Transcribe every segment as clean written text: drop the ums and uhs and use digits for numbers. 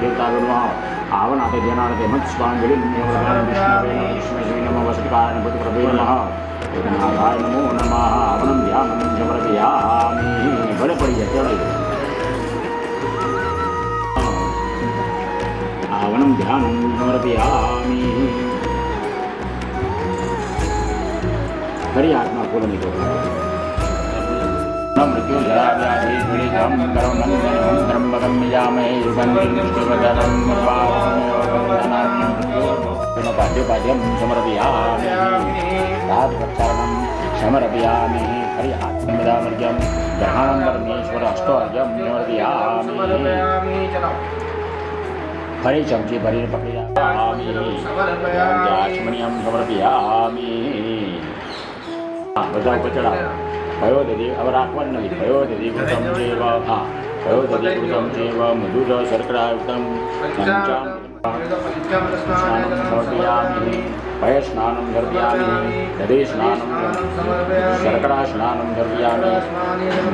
देवताभ्यो नमः आवनाते ध्यानाते मत्स्वाञ्जलिं विष्णवे नमः वसतिकाय भूतप्रभवे नमः एकनाथाय नमो नमः आवनं ध्यानं समर्पयामि भले पड़ी जाए चढ़ाई आवनं ध्यानं समर्पयामि खरी आत्मा को नहीं होगा मृत्यु जरा व्याधि पीड़ितं कर्मबन्धनं त्र्यम्बकं यजामहे सुगन्धिं पुष्टिवर्धनं पाद्यपाद्यं समर्पयामि राजप्रक्षालनं समर्पयामि हरि आत्मविदामर्घ्यं ग्रहणं परमेश्वर अष्टोर्घ्यं समर्पयामि हरि चमची भरी पकयामि जाचमणियं समर्पयामि બધા ઉપર ચડાવો કયો દધી હવે રાખવાનું નથી કયો દધી કૃતમ ચેવ હા કયો દધી કૃતમ ચેવ મધુર શર્કરાયુક્તમ પંચામ સ્નાनं સમર્પયામિ ભય સ્નાनं સમર્પયામિ દધી સ્નાनं શર્કરા સ્નાनं સમર્પયામિ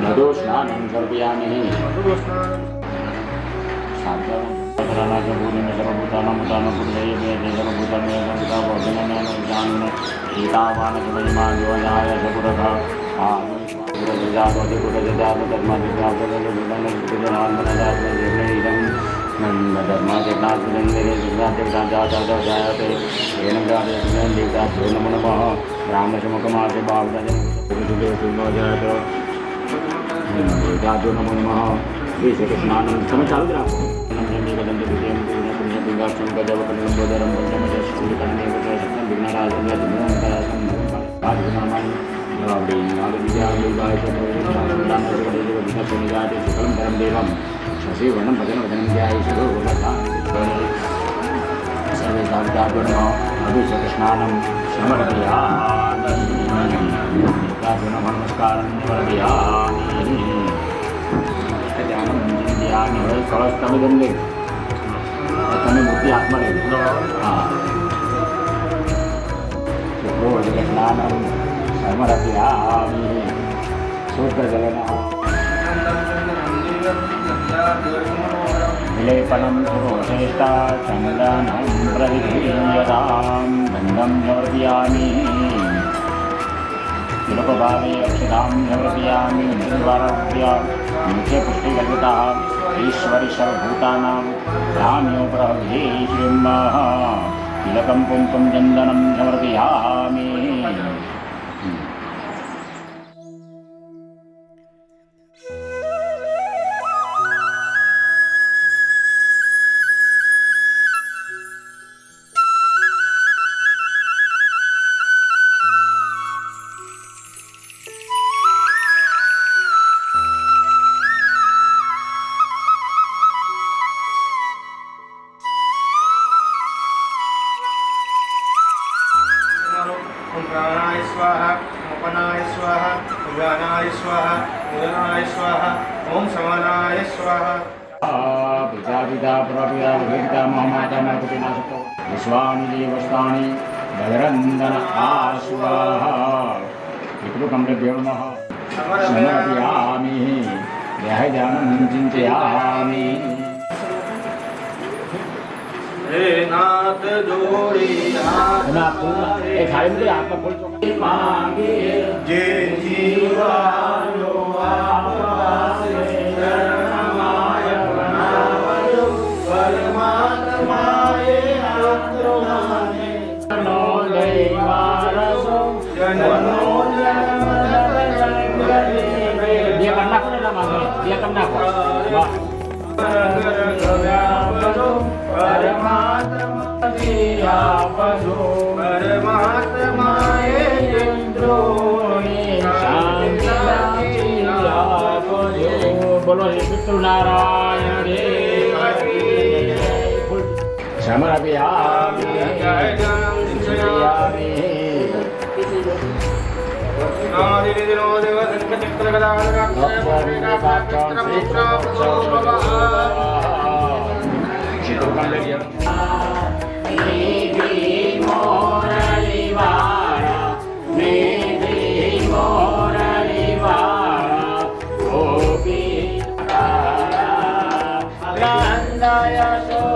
મધુ સ્નાनं સમર્પયામિ नमो नमः श्री कृष्णानंद समय चालू રાખો शशिवर्णं भजन वचनं ध्याये सर्वे अभिषेकस्नानं समर्पयामि नमस्कारं समर्पयामि ध्यान है कलश તમે જમલે તમે મૂર્તિ હાથમાં લઈ લો હા સ્નાનમ સમર્પયામિ શુદ્ધ જલેન વિલેપનમ સુરોચેષ્ટા ચંદનમ પ્રવિધીયતામ ગંધમ સમર્પયામિ तिलकभावे अक्षरां समर्पयामि निर्वारभ्य मुखे पुष्टिकल्पिताः ईश्वरि सर्वभूतानां राम्यो प्रभवे श्रीमः तिलकं कुङ्कुमं चन्दनं समर्पयामि प्राणाय स्वाहा अपनाय स्वाहा उदानाय स्वाहा उदनाय स्वाहा ओम समानाय स्वाहा पिता पिता प्रपिता भीता महामाता मातृनाशको विश्वानि देवस्तानि भद्रन्दन आस्वाहा पितृकम्भ्यो नमः समर्पयामि देहजानं चिन्तयामि हे नाथ जोड़ी एक थाली में आपका फूल मांगे जे जीवानो आपसे शरणमाय बनावयो परमात्माए आत्माने नो दैवारसो जन्मो dia akan nak dah makan dia akan nak परमात्मा दिया पदो परमात्माए इंद्रोणी शांति बोलो हे विष्णु नारायण देव समर्पयामि Nandaya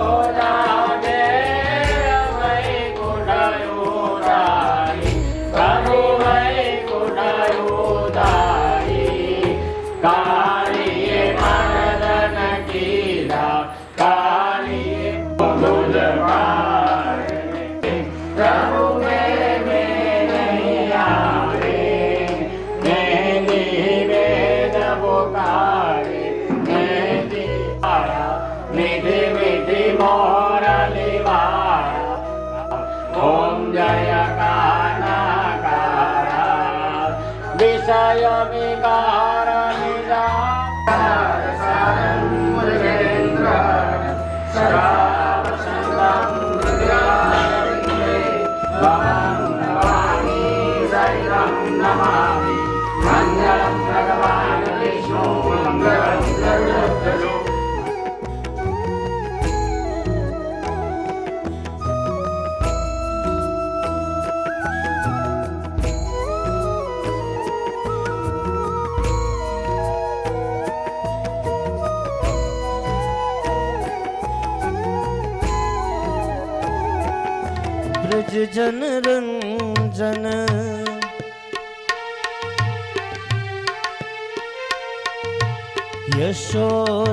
ब्रज जन रंजन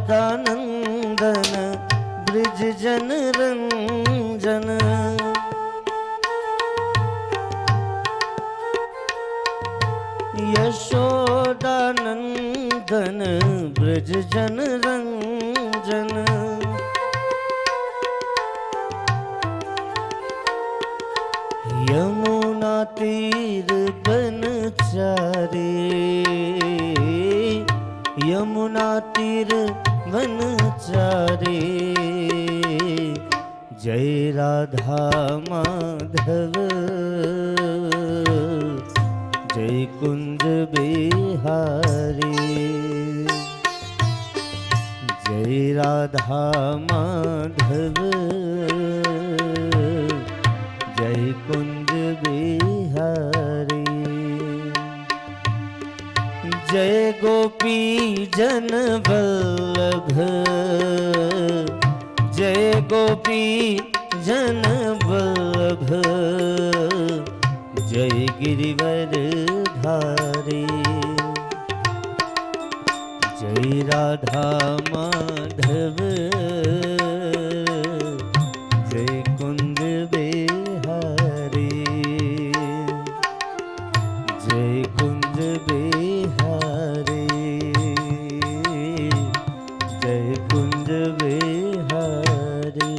यशोदानंदन ब्रज जन रंजन यशोदानंदन ब्रज जन रंजन यमुना तीर बनचारे यमुना तीर बनचारे जय राधा माधव जय कुंज बिहारी जय राधा माधव जय कुंज बिहारी जय गोपी जन वल्लभ जय गोपी जन वल्लभ जय गिरिवर धारी जय राधा माधव जय कुंज बिहारी जय कुंज बिहारी जय कुंज बिहारी।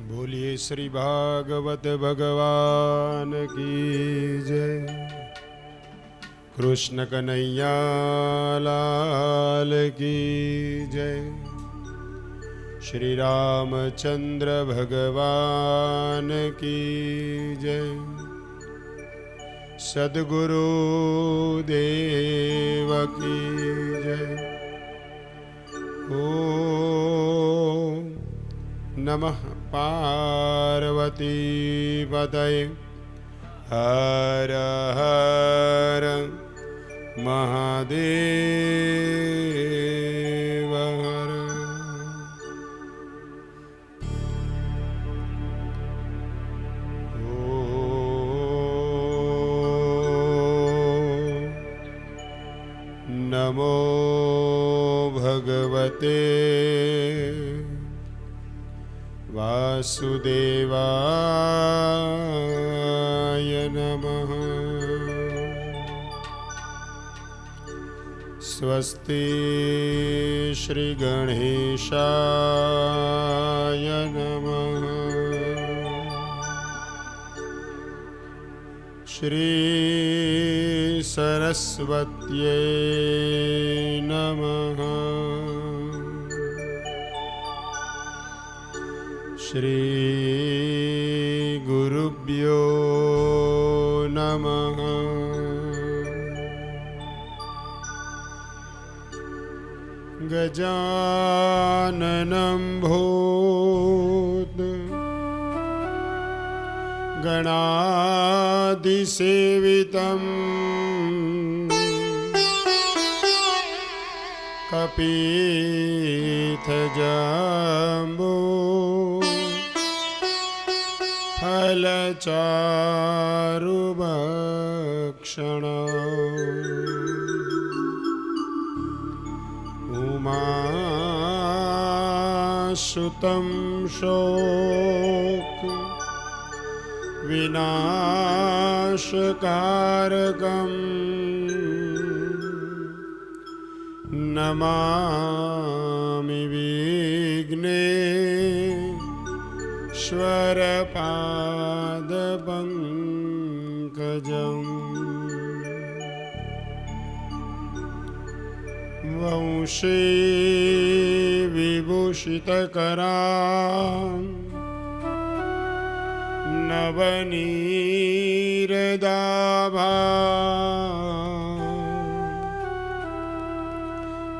बोलिए श्री भागवत भगवान की जय। कृष्ण कन्हैया लाल की जय। श्री रामचंद्र भगवान की जय। सद्गुरु देव की जय। ओम नमः पार्वती पतये हर हर महादेव हर। नमो भगवते वासुदेवाय नमः। स्वस्ति श्री गणेशाय नमः। श्री सरस्वत्यै नमः। श्री गुरुभ्यो नमः। गजाननं भूत गणाधिसेवितं कपीथजम्बो फलचारुभक्षणम् उमासुतं शोक विनाशकारकम् नमामि विघ्नेश्वरपादपङ्कजम् वंशे विभूषितकरां नवनीरदाभा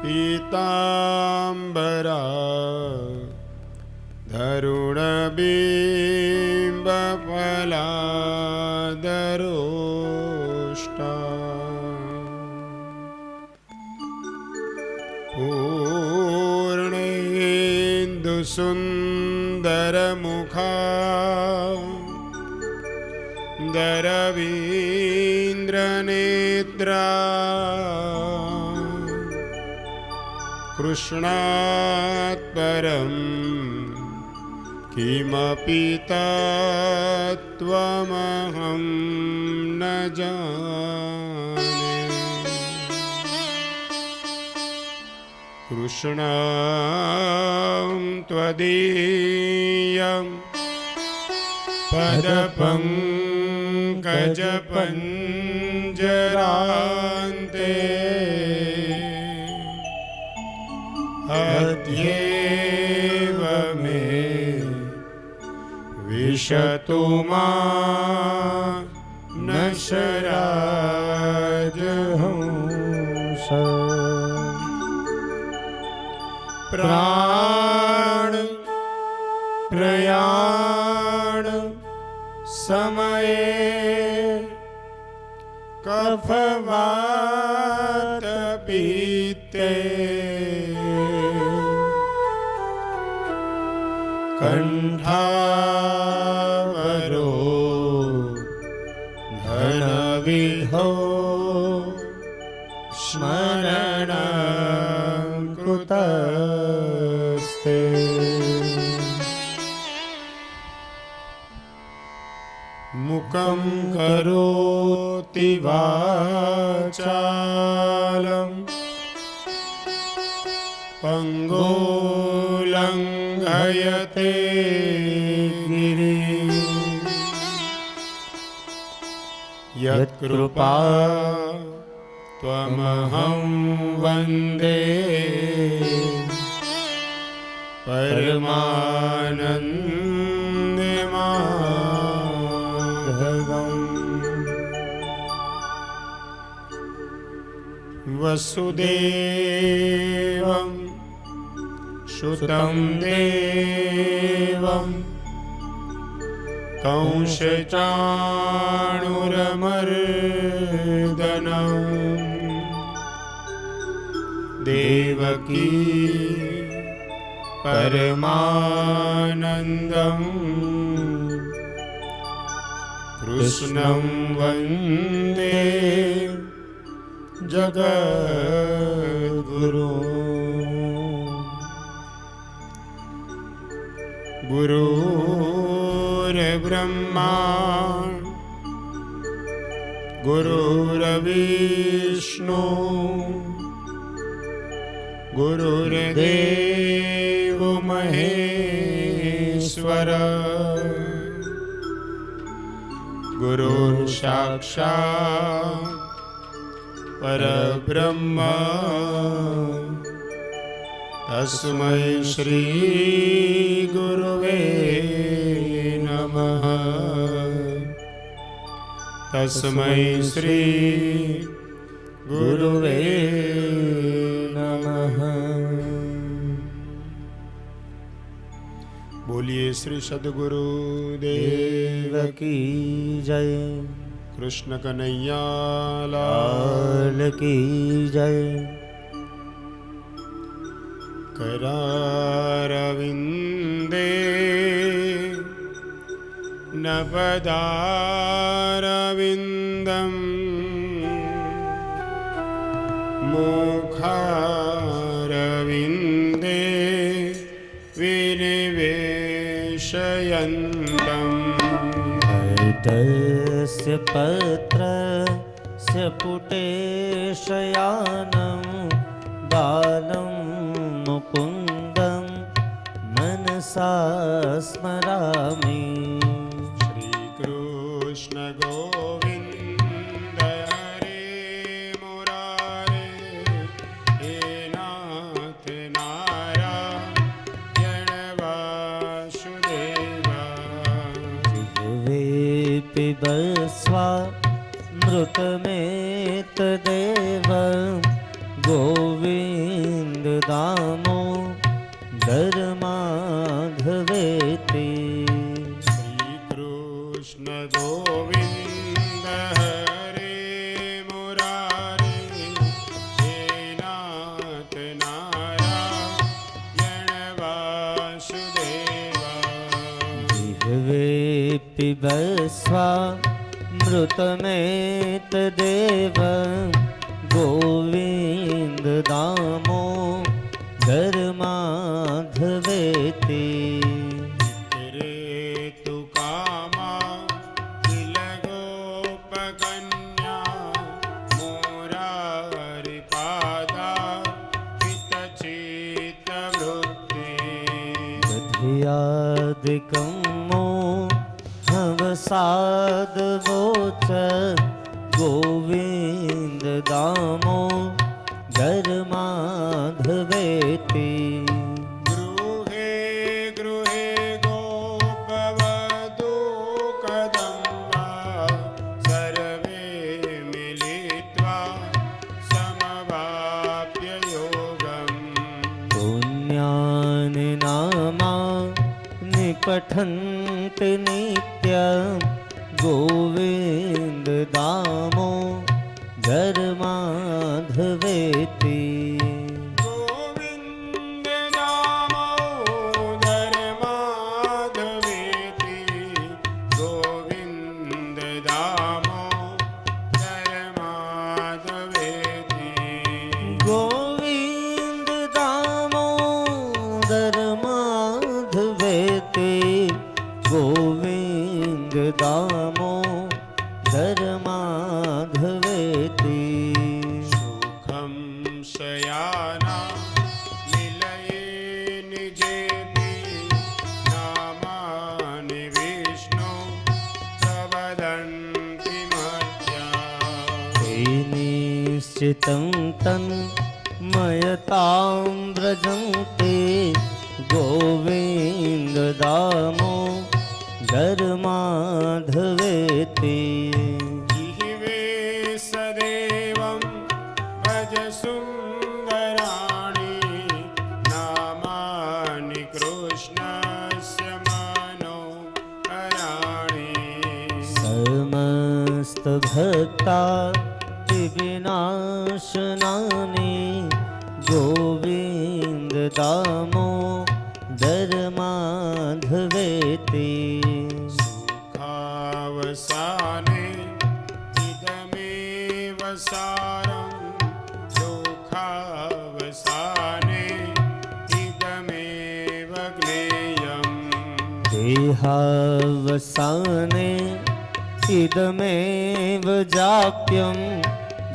पीताम्बरा धरुणबिम्बफलादरोष्टा पूर्णेन्दुसुन्दरमुखा दरवीन्द्रनेत्रा कृष्णात् परं किमपि तत्त्वमहं न जाने। कृष्णं त्वदीयं पदपङ्कजपञ्जरान्ते अद्यैव मे विशतु मानसराजहंस। प्राण प्रयाण समये कफवात पित्ते कंठावरो धनविधो स्मरणं कृतस्ते। मुखं करोति वाचालं पंगुलंघयते गिरिं यत्कृपा त्वमहं वन्दे परमानन्दमाधवम्। वसुदेवं सुतं देवं कंसचाणूरमर्दनं देवकी परमानन्दं कृष्णं वन्दे जगद्गुरु। गुरुर्ब्रह्मा गुरुर्विष्णु गुरुर्देव महेश्वर गुरुर्साक्षात् परब्रह्म तस्मै श्री गुरुवे नमः। तस्मै श्री गुरुवे नमः। बोलिए श्री सद्गुरु देव देव की जय, कृष्ण कन्हैया लाल लाल की जय। करारविन्दे नपदारविन्दम् मुखारविन्दे विनिवेशयन्तम् तस्य पत्रस्य पुटे शयानं बालं मुकुन्दं मनसा स्मरामि। श्रीकृष्ण गोविन्द हरे मुरारे हे नाथ नारायण वासुदेवा। जिह्वे पिबस्वा मृतमेतदेव गोविन्द दामो धर्माधवेति। श्रीकृष्ण गोविन्द हरे मुरारे हे नाथ नारायण वासुदेवा। जिह्वे पिबस्वा मृतमेतदेव गोविन्द दामो धर्माधवेति। ऋतु कामा किल गोपकन्या मुरारिपादा हितचित्तवृत्ति। दधियादिकं हवसादवोच गोविन्द दामो धर्माधवेति। गृहे गृहे गोपवधू कदम्बा सर्वे मिलित्वा समवाप्य योगम्। पुण्यानि नामानि पठन्ति नित्यं गोविन्द दामो धर्माधवेति। गोविन्द दामोदर माधवेति। गोविन्द दामोदर माधवेति। गोविन्द दामोदर माधवेति। गोविन्द दामोदर माधवेति। सुखं शयाना निलये निजेति। नामानि विष्णु प्रवदन्ति मर्त्या। निश्चितं तन्मयतां व्रजन्ते गोविन्द दामो धर्माधवेति। जिह्वे सदेवं भज सुन्दराणि। नामानि कृष्णस्य मनोहराणि। समस्तभक्ता विनाशनानि गोविन्द दामो धर्माधवेति। सुखावसाने इदमेव सारं। दुःखावसाने इदमेव ज्ञेयम्। देहावसाने इदमेव जाप्यं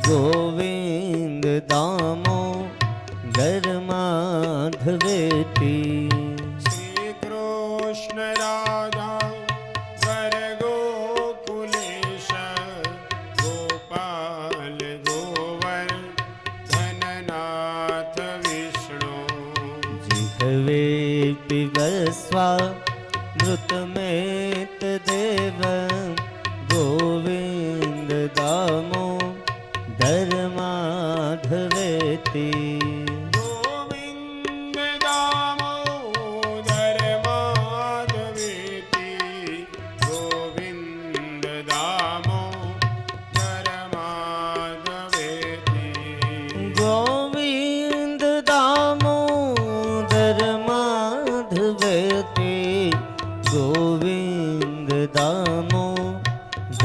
गोविन्द दामो धर्माधवेति। श्रीकृष्ण राधा वर गोकुलेश। गोपाल गोवर धननाथ विष्णु। जिह्वे पिबस्वा मृतमेतदेव गोविन्द दामो धर्माधवेति। गोविन्द दामोदर माधवेति।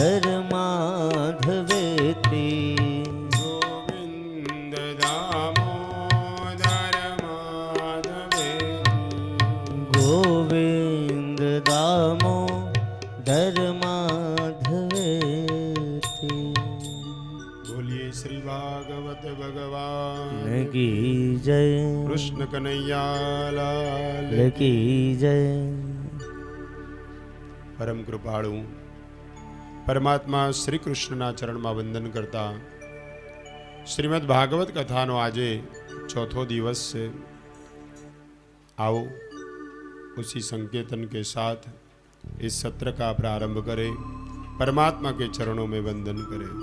धर्माधवेति गोविन्द दामोदर माधवेति गोविन्द दामोदर माधवेति। बोलिए श्री भागवत भगवान की जय, कृष्ण कन्हैया लाल की जय। પરમ કૃપાળુ પરમાત્મા શ્રી કૃષ્ણના ચરણમાં વંદન કરતા શ્રીમદ ભાગવત કથાનો આજે ચોથો દિવસ છે। आओ उसी संकेतन के साथ इस सत्र का प्रारंभ करें, परमात्मा के चरणों में वंदन करें।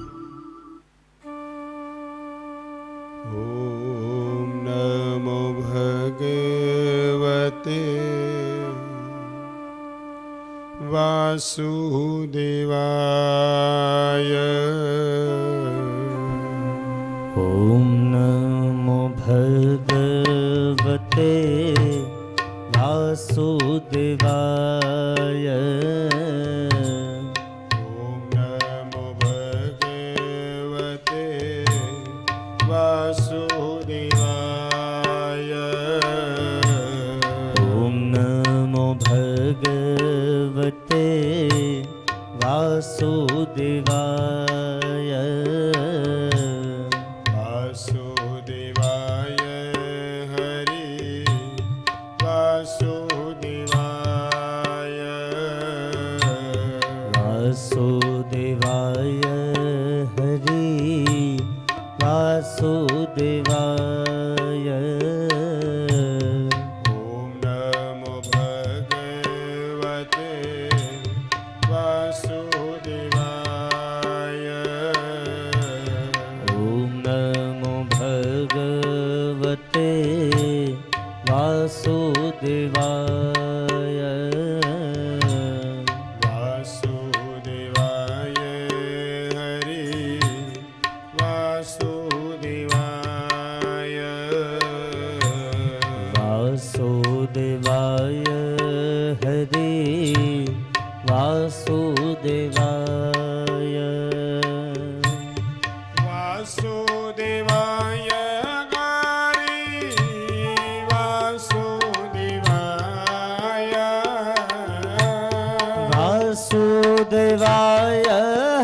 ओम नमो भगवते वासुदेवाय। ओम नमो भगवते वासुदेवाय। ओम नमो भगवते वासुदेवाय। ओम नमो भगवते वासुदेवाय। वासुदेवाय हरि वासुदेवाय। वासुदेवाय हरि वासुदेवाय। ओम नमो भगवते वासुदेवाय। ओम नमो भगवते वासुदेवाय। वासुदेवाय हरि वासुदेवाय। वासुदेवाय हरि वासुदेवाय। वासुदेवाय हरि वासुदेवाय। वासुदेवाय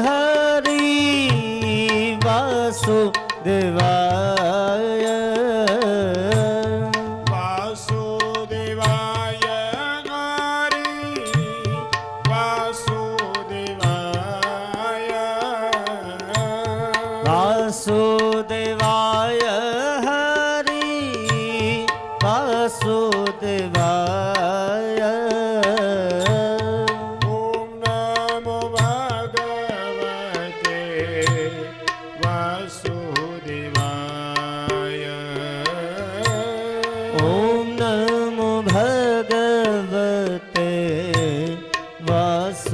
हरि वासुदेवाय। वासुदेवाय हरि वासुदेवाय। वासुदेवाय हरि वासुदेवाय। ओम नमो भगवते वासुदेवाय। ओम नमो भगवते वासुदेवाय।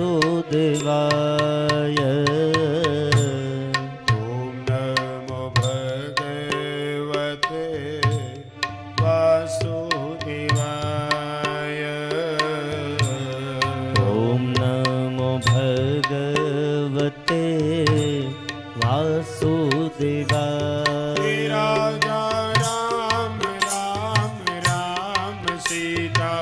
ओम नमो भगवते वासुदेवाय। ओम नमो भगवते वासुदेवाय। राजा राम राम राम सीता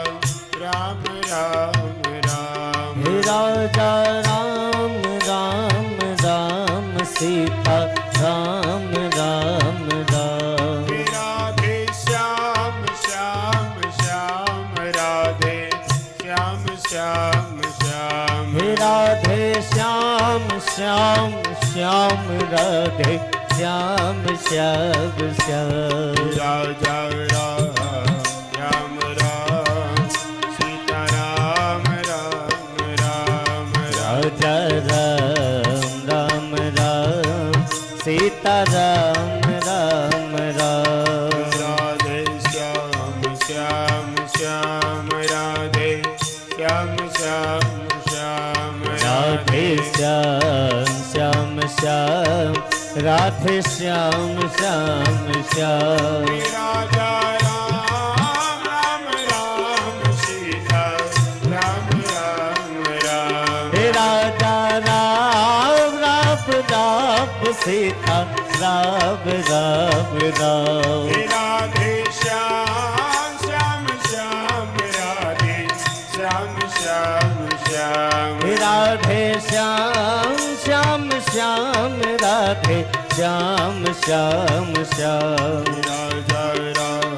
राम राम राम। हे राजा राम राम राम सीता राम राम राम। राधे श्याम श्याम श्याम राधे श्याम श्याम श्याम। हे राधे श्याम श्याम श्याम राधे श्याम श्याम श्याम। राजा राम राम सीता राम राम राम। राजा राम राम राम सीता राम राम राम। राधे श्याम श्याम श्याम राधे श्याम श्याम श्याम। राधे श्याम श्याम श्याम राधे श्याम श्याम श्याम। राजा राम राम राम सीता राम राम राम। हे राजा राम सीता राम राम राम। राधे श्याम श्याम श्याम राधे श्याम श्याम श्याम राधे श्याम श्याम श्याम राधे श्याम श्याम श्याम। राजा राम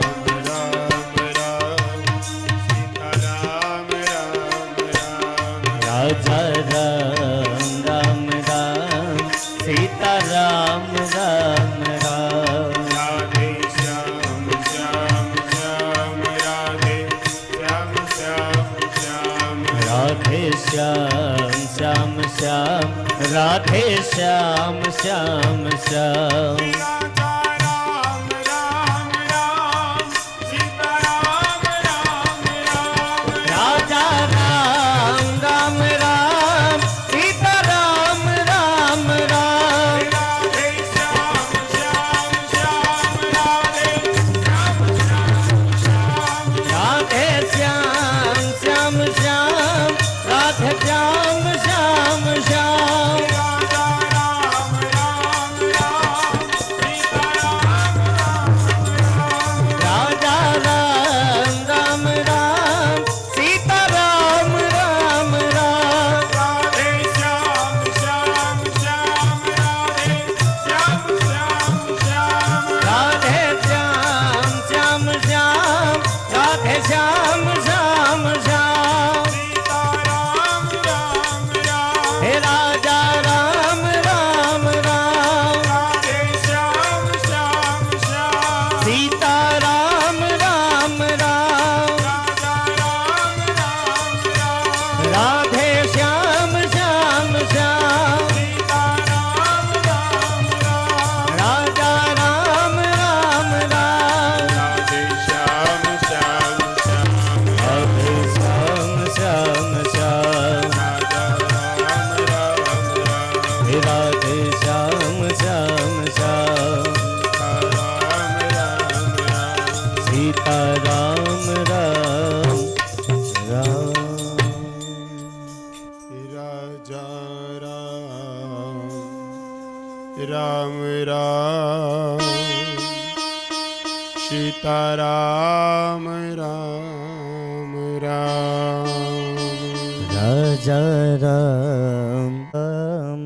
राम राम सीता राम राम राम राजा राम राम राम सीता राम राम राम। राधे श्याम श्याम श्याम राधे श्याम श्याम श्याम राधे श्याम श्याम श्याम राधे श्याम श्याम श्याम। राजा राम राम राम सीता राम राम राम राजा राम राम राम सीता राम राम राम। राधे श्याम श्याम श्याम राधे श्याम श्याम श्याम राधे श्याम श्याम श्याम राधे श्याम श्याम श्याम। राजा राम राम राम सीता राम राम राम राजा राम राम सीता राम राम राम। राधे श्याम श्याम श्याम राधे श्याम श्याम श्याम राधे श्याम श्याम श्याम राधे श्याम श्याम श्याम। सीता राम राम राम हे राजा राम राम राम राधे श्याम श्याम श्याम सीता राम राम राम। राजा राम राम राम राधे श्याम श्याम श्याम सीता राम राम राम राजा राम राम राम। राधे श्याम श्याम श्याम राधे श्याम श्याम श्याम राजा राम राम राम हे राधे श्याम श्याम श्याम सीता राम राम राम सीता राम राम राजा राम राम राम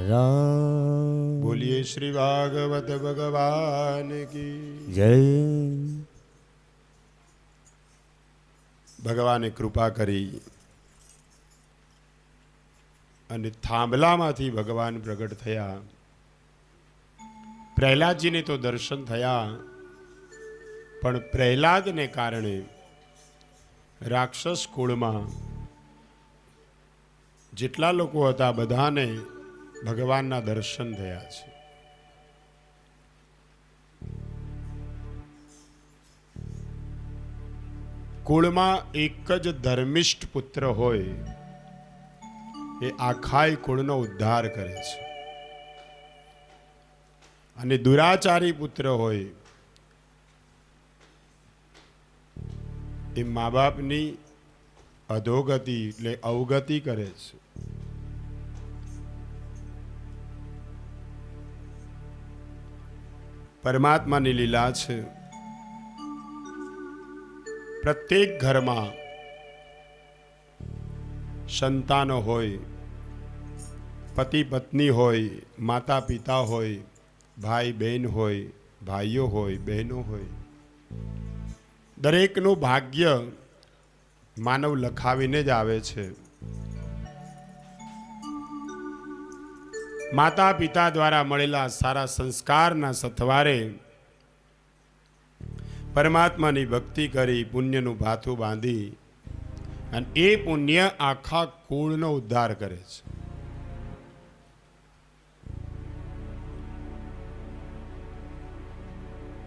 राम। बोलिए श्री भागवत भगवान की जय। ભગવાને કૃપા કરી અને થાંભલામાંથી ભગવાન પ્રગટ થયા. પ્રહલાદજીને તો દર્શન થયા, પણ પ્રહલાદને કારણે રાક્ષસ કુળમાં જેટલા લોકો હતા બધાને ભગવાનના દર્શન થયા છે. કુળમાં એક જ ધર્મિષ્ઠ પુત્ર હોય એ આખાય કુળનો ઉદ્ધાર કરે છે, અને દુરાચારી પુત્ર હોય એ મા બાપની અધોગતિ એટલે અવગતિ કરે છે. પરમાત્માની લીલા છે. પ્રત્યેક ઘરમાં સંતાનો હોય, પતિ પત્ની હોય, માતા પિતા હોય, ભાઈ બહેન હોય, ભાઈઓ હોય, બહેનો હોય, દરેકનું ભાગ્ય માનવ લખાવીને જ આવે છે. માતા પિતા દ્વારા મળેલા સારા સંસ્કારના સથવારે પરમાત્માની ભક્તિ કરી પુણ્યનું ભાથું બાંધી અને એ પુણ્ય આખા કુળનો ઉદ્ધાર કરે છે.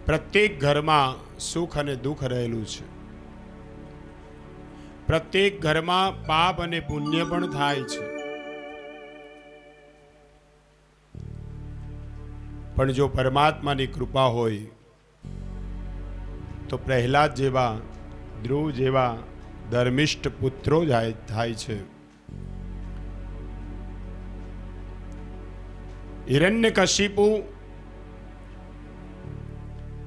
પ્રત્યેક ઘરમાં સુખ અને દુઃખ રહેલું છે. પ્રત્યેક ઘરમાં પાપ અને પુણ્ય પણ થાય છે. પણ જો પરમાત્માની કૃપા હોય તો પ્રહલાદ જેવા, ધ્રુવ જેવા ધર્મિષ્ઠ પુત્રો થાય છે. હિરણ્યકશિપુ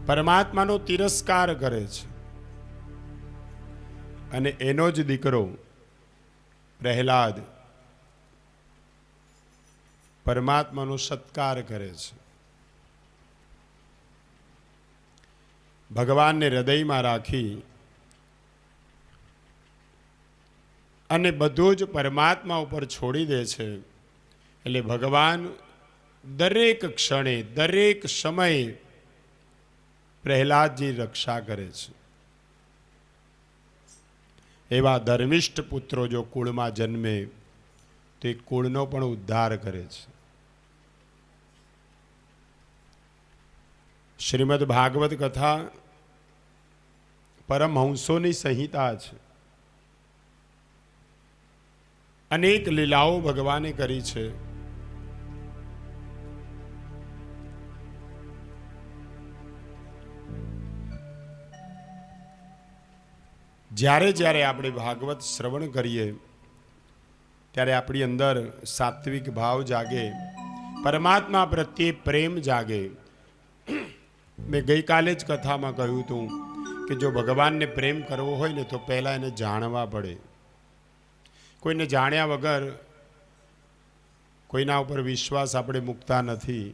પરમાત્માનો તિરસ્કાર કરે છે અને એનો જ દીકરો પ્રહલાદ પરમાત્માનો સત્કાર કરે છે. ભગવાનને હૃદયમાં રાખી અને બધું જ પરમાત્મા ઉપર છોડી દે છે. એટલે ભગવાન દરેક ક્ષણે દરેક સમયે પ્રહલાદની રક્ષા કરે છે. એવા ધર્મિષ્ઠ પુત્રો જો કુળમાં જન્મે તો એ કુળનો પણ ઉદ્ધાર કરે છે. શ્રીમદ ભાગવત કથા પરમહંસોની સંહિતા છે. અનેક લીલાઓ ભગવાને કરી છે. જ્યારે જ્યારે આપણે ભાગવત શ્રવણ કરીએ ત્યારે આપણી અંદર સાત્વિક ભાવ જાગે, પરમાત્મા પ્રત્યે પ્રેમ જાગે. મેં ગઈકાલે જ કથામાં કહ્યું હતું કે જો ભગવાનને પ્રેમ કરવો હોય ને તો પહેલાં એને જાણવા પડે. કોઈને જાણ્યા વગર કોઈના ઉપર વિશ્વાસ આપણે મૂકતા નથી.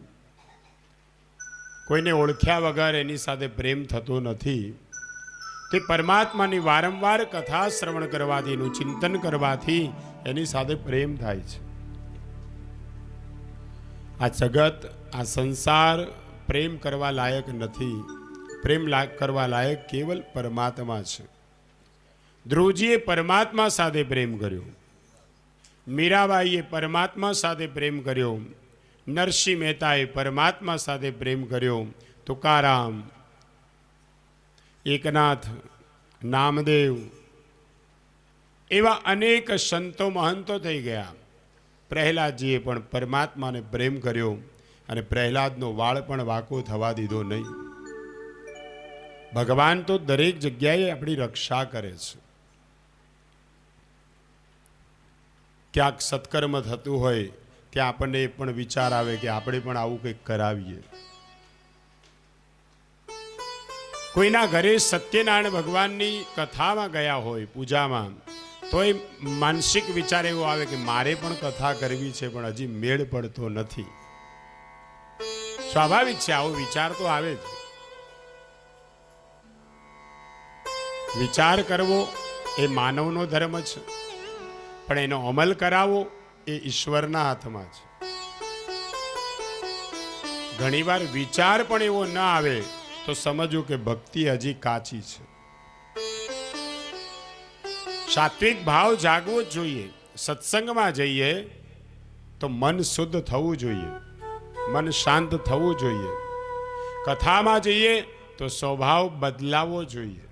કોઈને ઓળખ્યા વગર એની સાથે પ્રેમ થતો નથી. તે પરમાત્માની વારંવાર કથા શ્રવણ કરવાથી, એનું ચિંતન કરવાથી એની સાથે પ્રેમ થાય છે. આ જગત, આ સંસાર પ્રેમ કરવા લાયક નથી. પ્રેમ કરવા લાયક કેવલ પરમાત્મા છે. ધ્રુવજીએ પરમાત્મા સાથે પ્રેમ કર્યો, મીરાબાઈએ પરમાત્મા સાથે પ્રેમ કર્યો, નરસિંહ મહેતાએ પરમાત્મા સાથે પ્રેમ કર્યો, તુકારામ, એકનાથ, નામદેવ એવા અનેક સંતો મહંતો થઈ ગયા. પ્રહલાદજીએ પણ પરમાત્માને પ્રેમ કર્યો અને પ્રહલાદનો વાળ પણ વાંકો થવા દીધો નહીં. ભગવાન તો દરેક જગ્યાએ આપણી રક્ષા કરે છે. ક્યાંક સત્કર્મ થતું હોય ત્યાં આપણને એ પણ વિચાર આવે કે આપણે પણ આવું કંઈક કરાવીએ. કોઈના ઘરે સત્યનારાયણ ભગવાનની કથામાં ગયા હોય, પૂજામાં, તો એ માનસિક વિચાર એવો આવે કે મારે પણ કથા કરવી છે પણ હજી મેળ પડતો નથી. સ્વાભાવિક છે, આવો વિચાર તો આવે જ. વિચાર કરવો એ માનવનો ધર્મ છે, પણ એનો અમલ કરાવવો એ ઈશ્વરના હાથમાં છે. ઘણીવાર વિચાર પણ એવો ન આવે તો સમજવું કે ભક્તિ હજી કાચી છે. સાત્વિક ભાવ જાગવો જ જોઈએ. સત્સંગમાં જઈએ તો મન શુદ્ધ થવું જોઈએ, મન શાંત થવું જોઈએ. કથામાં જઈએ તો સ્વભાવ બદલાવવો જોઈએ.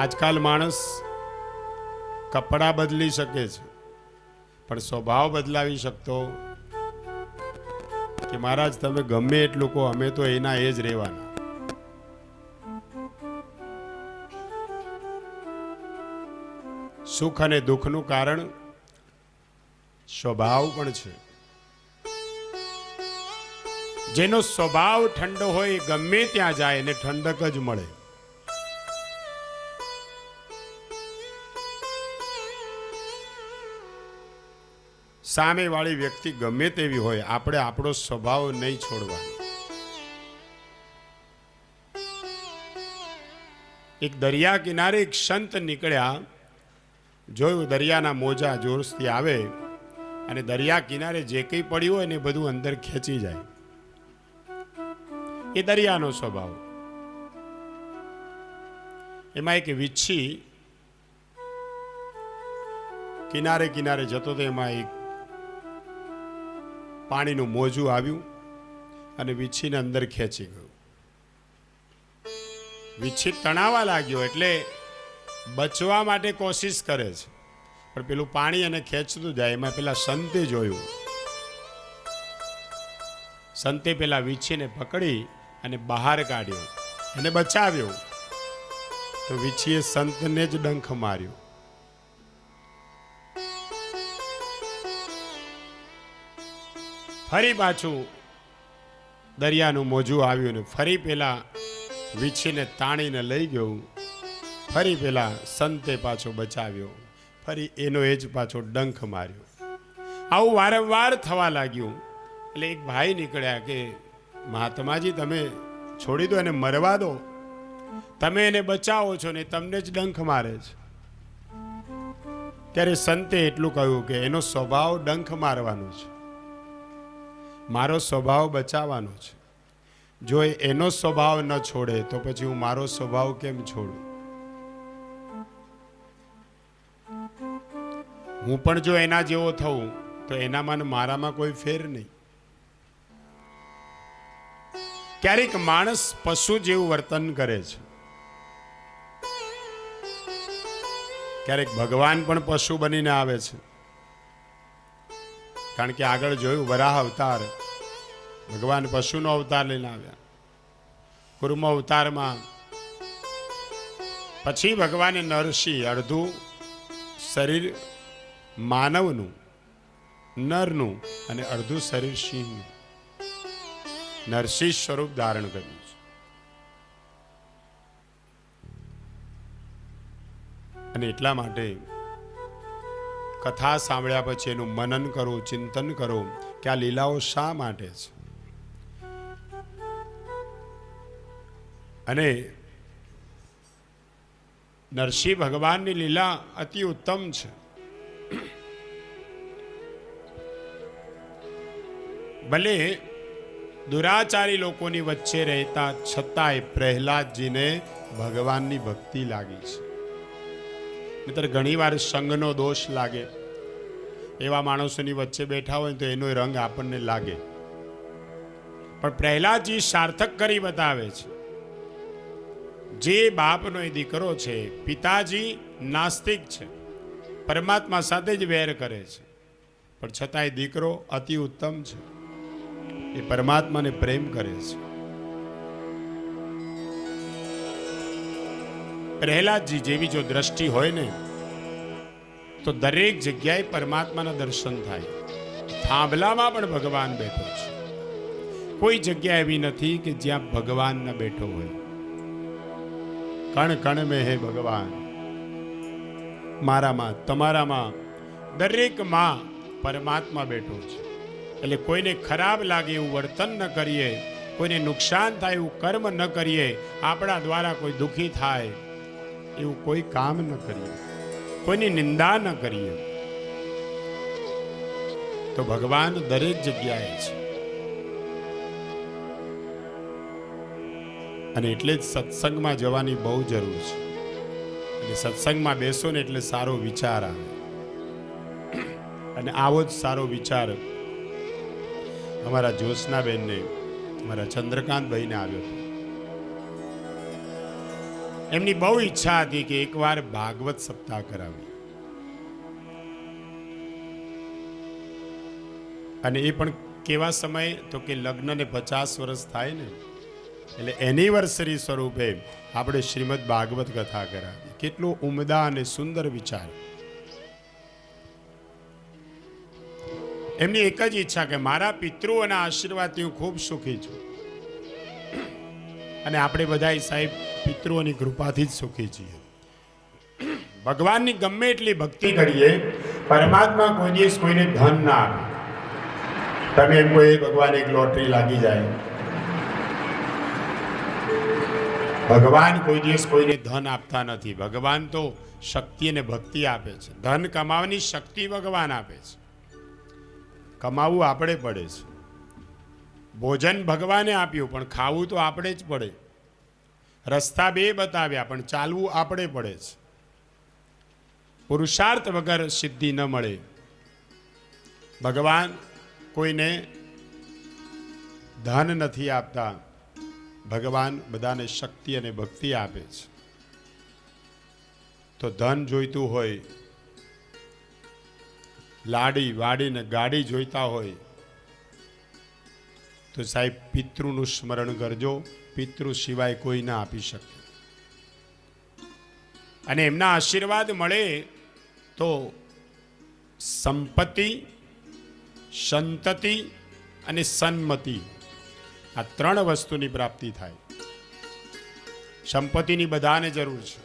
આજકાલ માણસ કપડાં બદલી શકે છે પણ સ્વભાવ બદલાવી શકતો કે મહારાજ તમે ગમે એટલું કહો, અમે તો એના એ જ રહેવાના. સુખ અને દુઃખનું કારણ સ્વભાવ પણ છે. જેનો સ્વભાવ ઠંડો હોય ગમે ત્યાં જાય એને ઠંડક જ મળે. સામેવાળી વ્યક્તિ ગમે તેવી હોય, આપણે આપણો સ્વભાવ નહીં છોડવાનો. એક દરિયા કિનારે એક સંત નીકળ્યા, જોયું દરિયાના મોજા જોરથી આવે અને દરિયા કિનારે જે કંઈ પડ્યું હોય ને બધું અંદર ખેંચી જાય. એ દરિયાનો સ્વભાવ. એમાં એક વીછી કિનારે કિનારે જતો તો એમાં એક પાણીનું મોજું આવ્યું અને વીછીને અંદર ખેંચી ગયું. વીછી તણાવા લાગ્યો એટલે બચવા માટે કોશિશ કરે છે, પણ પેલું પાણી એને ખેંચતું જાય. એમાં પેલા સંતે જોયું, સંતે પેલા વીછીને પકડી અને બહાર કાઢ્યો અને બચાવ્યો. તો વીછીએ સંતને જ ડંખ માર્યો. ફરી પાછું દરિયાનું મોજું આવ્યું ને ફરી પેલા વીછીને તાણીને લઈ ગયું. ફરી પેલા સંતે પાછો બચાવ્યો. ફરી એનો એ જ પાછો ડંખ માર્યો. આવું વારંવાર થવા લાગ્યું. એટલે એક ભાઈ નીકળ્યા કે મહાત્માજી તમે છોડી દો, એને મરવા દો. તમે એને બચાવો છો ને તમને જ ડંખ મારે છે. ત્યારે સંતે એટલું કહ્યું કે એનો સ્વભાવ ડંખ મારવાનો છે, મારો સ્વભાવ બચાવવાનો છે. જો એનો સ્વભાવ ન છોડે તો પછી હું મારો સ્વભાવ કેમ છોડું? હું પણ જો એના જેવો થઉં તો એનામાં ને મારામાં કોઈ ફેર નહીં. ક્યારેક માણસ પશુ જેવું વર્તન કરે છે, ક્યારેક ભગવાન પણ પશુ બનીને આવે છે. કારણ કે આગળ જોયું વરાહ અવતાર, ભગવાન પશુનો અવતાર લઈને આવ્યા. કુર્મ અવતારમાં પછી ભગવાને નરસિંહ, અડધું શરીર માનવનું નરનું અને અડધું શરીર સિંહનું નરસિંહ સ્વરૂપ ધારણ કર્યું છે. અને એટલા માટે કથા સાંભળ્યા પછી એનું મનન કરો, ચિંતન કરો કે આ લીલાઓ શા માટે છે. અને નરસિંહ ભગવાનની લીલા અતિ ઉત્તમ છે. ભલે દુરાચારી લોકોની વચ્ચે રહેતા છતાંય પ્રહલાદજીને ભગવાનની ભક્તિ લાગી છે. નહીતર ઘણી વાર સંગનો દોષ લાગે. એવા માણસોની વચ્ચે બેઠા હોય તો એનો રંગ આપણને લાગે. પણ પ્રહલાદજી સાર્થક કરી બતાવે છે. જે બાપનો એ દીકરો છે, પિતાજી નાસ્તિક છે, પરમાત્મા સાથે જ વેર કરે છે, પણ છતાંય દીકરો અતિ ઉત્તમ છે. એ પરમાત્માને પ્રેમ કરે છે. પ્રહલાદજી જેવી જો દ્રષ્ટિ હોય ને તો દરેક જગ્યાએ પરમાત્માના દર્શન થાય. થાંભલામાં પણ ભગવાન બેઠો છે. કોઈ જગ્યા એવી નથી કે જ્યાં ભગવાન ન બેઠો હોય. કણ કણ મેં હે ભગવાન. મારામાં, તમારામાં, દરેકમાં પરમાત્મા બેઠો છે. એટલે કોઈને ખરાબ લાગે એવું વર્તન ન કરીએ, કોઈને નુકસાન થાય એવું કર્મ ન કરીએ, આપણા દ્વારા કોઈ દુઃખી થાય એવું કોઈ કામ ન કરીએ, કોઈની નિંદા ન કરીએ. તો ભગવાન દરેક જગ્યાએ છે. અને એટલે જ સત્સંગમાં જવાની બહુ જરૂર છે. અને સત્સંગમાં બેસો ને એટલે સારો વિચાર આવે. અને આવો જ સારો વિચાર અમારા જ્યોત્સનાબેનને, અમારા ચંદ્રકાંતભાઈને આવ્યો હતો. એમની બહુ ઈચ્છા હતી કે એકવાર ભાગવત સપ્તાહ કરાવી. અને એ પણ કેવા સમય તો કે લગ્નને 50 વર્ષ થાય ને એટલે એનિવર્સરી સ્વરૂપે આપણે શ્રીમદ ભાગવત કથા કરાવી. કેટલો ઉમદા અને સુંદર વિચાર. એમની એક જ ઈચ્છા કે મારા પિતૃઓના આશીર્વાદથી હું ખૂબ સુખી છું. અને આપણે બધા સાહેબ પિતૃઓની કૃપાથી જ સુખી છીએ. ભગવાનની ગમે એટલી ભક્તિ કરીએ, પરમાત્મા કોઈ દિવસ કોઈને ધન ના આપે. તમે એમ કોઈ ભગવાન એક લોટરી લાગી જાય, ભગવાન કોઈ દિવસ કોઈને ધન આપતા નથી. ભગવાન તો શક્તિ અને ભક્તિ આપે છે. ધન કમાવાની શક્તિ ભગવાન આપે છે, કમાવું આપણે પડે છે. ભોજન ભગવાને આપ્યું પણ ખાવું તો આપણે જ પડે. રસ્તા બે બતાવ્યા પણ ચાલવું આપણે પડે છે. પુરુષાર્થ વગર સિદ્ધિ ન મળે. ભગવાન કોઈને ધન નથી આપતા, ભગવાન બધાને શક્તિ અને ભક્તિ આપે છે. તો ધન જોઈતું હોય, લાડી વાડી ને ગાડી જોઈતા હોય તો સાહેબ પિતૃનું સ્મરણ કરજો. પિતૃ સિવાય કોઈ ના આપી શકે. અને એમના આશીર્વાદ મળે તો સંપત્તિ, સંતતિ અને સન્મતિ, આ 3 વસ્તુની પ્રાપ્તિ થાય. સંપત્તિની બધાને જરૂર છે,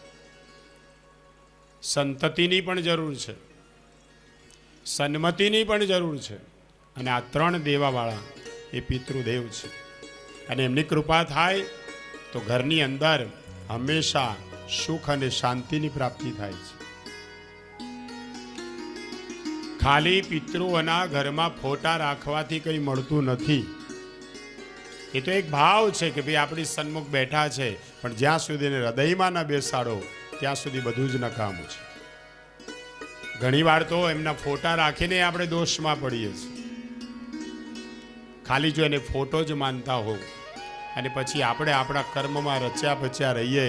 સંતતિની પણ જરૂર છે, સન્મતિની પણ જરૂર છે, અને આ 3 દેવાવાળા એ પિતૃદેવ છે. અને એમની કૃપા થાય તો ઘરની અંદર હંમેશા સુખ અને શાંતિની પ્રાપ્તિ થાય છે. ખાલી પિતૃઓના ઘરમાં ફોટા રાખવાથી કંઈ મળતું નથી. એ તો એક ભાવ છે કે ભાઈ આપણી સન્મુખ બેઠા છે, પણ જ્યાં સુધી એને હૃદયમાં ન બેસાડો ત્યાં સુધી બધું જ નકામું છે. ઘણીવાર તો એમના ફોટા રાખીને આપણે દોષમાં પડીએ છીએ. ખાલી જો એને ફોટો જ માનતા હો અને પછી આપણે આપણા કર્મમાં રચ્યા પચ્યા રહીએ,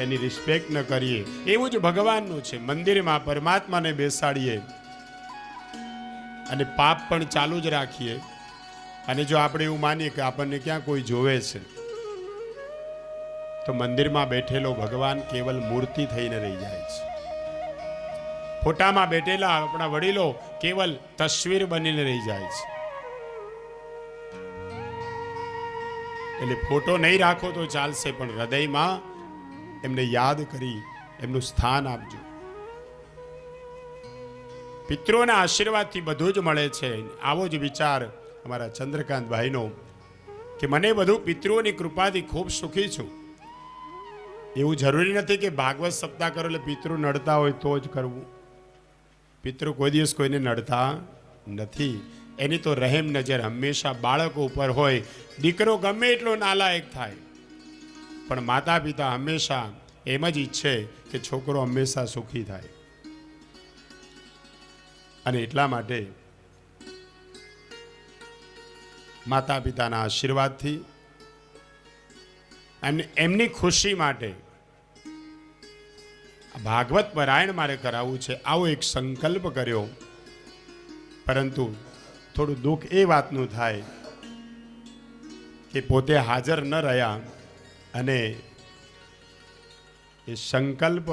એની રિસ્પેક્ટ ન કરીએ, એવું જ ભગવાનનું છે. મંદિરમાં પરમાત્માને બેસાડીએ અને પાપ પણ ચાલુ જ રાખીએ, અને જો આપણે એવું માનીએ કે આપણને ક્યાં કોઈ જોવે છે, તો મંદિરમાં બેઠેલો ભગવાન કેવલ મૂર્તિ થઈને રહી જાય છે. ફોટામાં બેઠેલા આપણા વડીલો કેવલ તસવીર બનીને રહી જાય છે. એટલે ફોટો નહીં રાખો તો ચાલશે, પણ હૃદયમાં એમને યાદ કરી એમનું સ્થાન આપજો. પિતૃઓના આશીર્વાદથી બધું જ મળે છે. આવો જ વિચાર અમારા ચંદ્રકાંતભાઈનો કે મને બધું પિતૃઓની કૃપાથી ખૂબ સુખી છું. એવું જરૂરી નથી કે ભાગવત સપ્તાહ કરો એટલે પિતૃ નડતા હોય તો જ કરવું. પિતૃ કોઈ દિવસ કોઈને નડતા નથી. એની તો રહેમ નજર હંમેશા બાળકો ઉપર હોય. દીકરો ગમે એટલો નાલાયક થાય, પણ માતા પિતા હંમેશા એમ જ ઈચ્છે કે છોકરો હંમેશા સુખી થાય. અને એટલા માટે માતા પિતાના આશીર્વાદથી અને એમની ખુશી માટે ભાગવત પારાયણ મારે કરાવવું છે, આવો એક સંકલ્પ કર્યો. પરંતુ થોડું દુઃખ એ વાતનું થાય કે પોતે હાજર ન રહ્યા, અને એ સંકલ્પ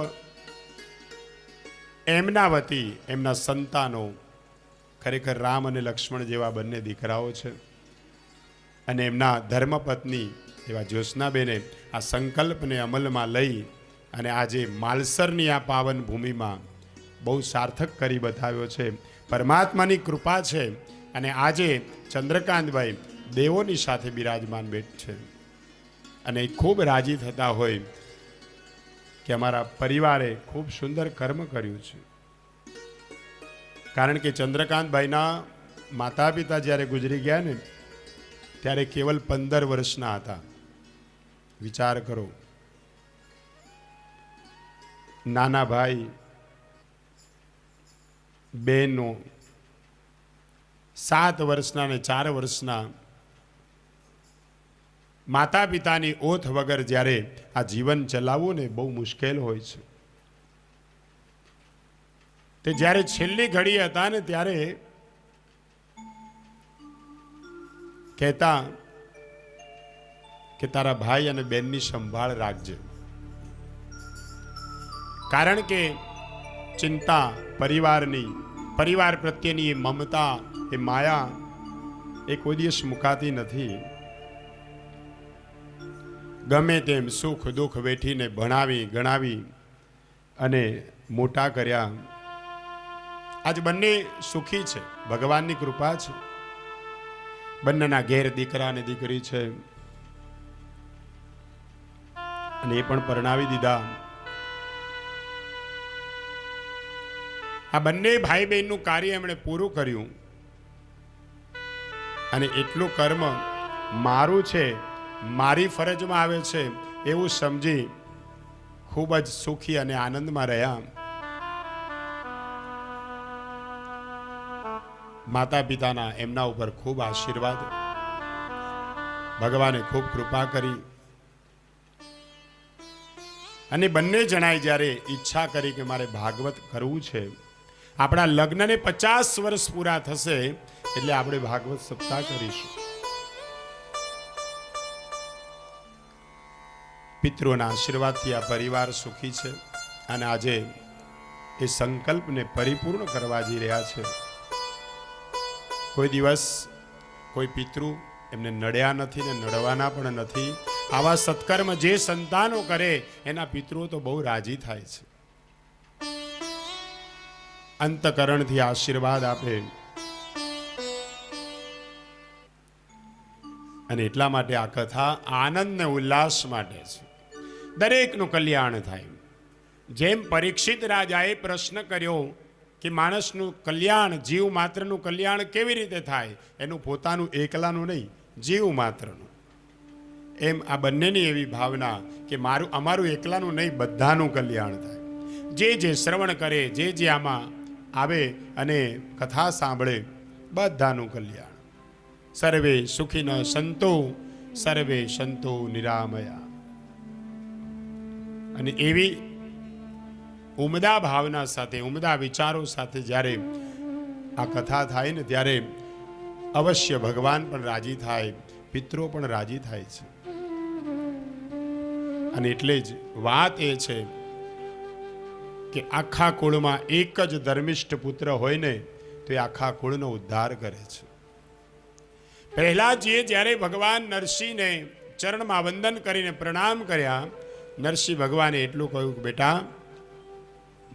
એમના વતી એમના સંતાનો, ખરેખર રામ અને લક્ષ્મણ જેવા બંને દીકરાઓ છે, અને એમના ધર્મપત્ની એવા જ્યોત્સનાબેને આ સંકલ્પને અમલમાં લઈ અને આજે માલસરની આ પાવન ભૂમિમાં બહુ સાર્થક કરી બતાવ્યો છે. પરમાત્માની કૃપા છે. અને આજે ચંદ્રકાંતભાઈ દેવોની સાથે બિરાજમાન બેઠ છે, અને ખૂબ રાજી થતા હોય કે અમારા પરિવારે ખૂબ સુંદર કર્મ કર્યું છે. કારણ કે ચંદ્રકાંતભાઈના માતા પિતા જ્યારે ગુજરી ગયા ને, ત્યારે કેવલ 15 વર્ષના હતા. વિચાર કરો, નાના ભાઈ બહેનો 7 વર્ષના અને 4 વર્ષના માતા પિતાની ઓથ વગર જ્યારે આ જીવન ચલાવવું ને બહુ મુશ્કેલ હોય છે. તે જ્યારે છેલ્લી ઘડી હતા ને, ત્યારે કહેતા કે તારા ભાઈ અને બહેનની સંભાળ રાખજે. કારણ કે ચિંતા પરિવારની, પરિવાર પ્રત્યેની એ મમતા, એ માયા એ કોઈ દિવસ મુકાતી નથી. ગમે તેમ સુખ દુઃખ વેઠીને ભણાવી ગણાવી અને મોટા કર્યા. આજ બંને સુખી છે, ભગવાનની કૃપા છે. બંનેના ઘેર દીકરા અને દીકરી છે, અને એ પણ પરણાવી દીધા. આ બંને ભાઈ બહેનનું કાર્ય એમણે પૂરું કર્યું, અને એટલું કર્મ મારું છે, મારી ફરજમાં આવે છે એવું સમજી ખૂબ જ સુખી અને આનંદમાં રહ્યા. માતા પિતાના એમના ઉપર ખૂબ આશીર્વાદ, ભગવાને ખૂબ કૃપા કરી. અને બંને જણાએ જ્યારે ઈચ્છા કરી કે મારે ભાગવત કરવું છે, આપણા લગ્નને 50 વર્ષ પૂરા થશે એટલે આપણે ભાગવત સપ્તાહ કરીશું. પિતૃઓના આશીર્વાદથી આ પરિવાર સુખી છે, અને આજે એ સંકલ્પને પરિપૂર્ણ કરવા જઈ રહ્યા છે. કોઈ દિવસ કોઈ પિતૃ એમને નડ્યા નથી ને નડવાના પણ નથી. આવા સત્કર્મ જે સંતાનો કરે એના પિતૃઓ તો બહુ રાજી થાય છે, અંતકરણથી આશીર્વાદ આપે. અને એટલા માટે આ કથા આનંદ ને ઉલ્લાસ માટે છે, દરેકનું કલ્યાણ થાય. જેમ પરીક્ષિત રાજાએ પ્રશ્ન કર્યો કે માણસનું કલ્યાણ, જીવ માત્રનું કલ્યાણ કેવી રીતે થાય, એનું પોતાનું એકલાનું નહીં, જીવ માત્રનું. એમ આ બંનેની એવી ભાવના કે અમારું એકલાનું નહીં, બધાનું કલ્યાણ થાય. જે શ્રવણ કરે, જે આમાં આવે અને કથા સાંભળે, બધાનું કલ્યાણ. સર્વે સુખીન સંતો સર્વે સંતો નિરામયા. અને એવી ઉમદા ભાવના સાથે, ઉમદા વિચારો સાથે જ્યારે આ કથા થાય ને ત્યારે અવશ્ય ભગવાન પણ રાજી થાય, પિતરો પણ રાજી થાય છે. અને એટલે જ વાત એ છે કે આખા કુળમાં એક જ ધર્મિષ્ઠ પુત્ર હોય ને તો એ આખા કુળનો ઉદ્ધાર કરે છે. પ્રહલાદજીએ જ્યારે ભગવાન નરસિંહને ચરણમાં વંદન કરીને પ્રણામ કર્યા, નરસિંહ ભગવાને એટલું કહ્યું કે બેટા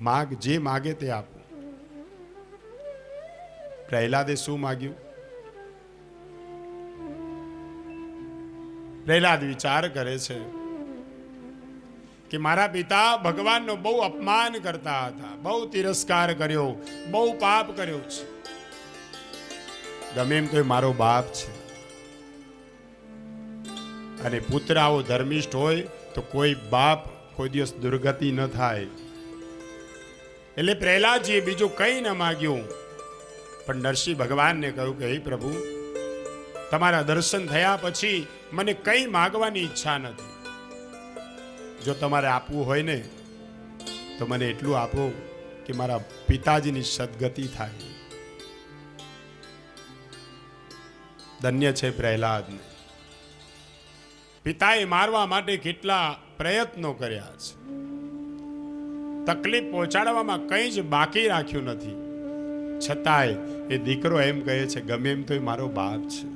માગ, જે માગે તે આપું. પ્રહલાદે શું માગ્યું? પ્રહલાદ વિચાર કરે છે કે મારા પિતા ભગવાનનો બહુ અપમાન કરતા હતા, બહુ તિરસ્કાર કર્યો, બહુ પાપ કર્યો છે. ગમે એમ તો એ મારો બાપ છે, અને પુત્ર આવો ધર્મિષ્ઠ હોય તો કોઈ બાપ કોઈ દિવસ દુર્ગતિ ન થાય. એટલે પ્રહલાદજીએ બીજું કંઈ ન માગ્યું, પણ નરસિંહ ભગવાનને કહ્યું કે હે પ્રભુ, તમારા દર્શન થયા પછી મને કંઈ માગવાની ઈચ્છા નથી. જો તમારે આપવું હોય ને તો મને એટલું આપો કે મારા પિતાજીની સદગતિ થાય. ધન્ય છે પ્રહલાદને. પિતાએ મારવા માટે કેટલા પ્રયત્નો કર્યા છે, તકલીફ પહોંચાડવામાં કંઈ જ બાકી રાખ્યું નથી. છતાંય એ દીકરો એમ કહે છે ગમે એમ તો એ મારો બાપ છે.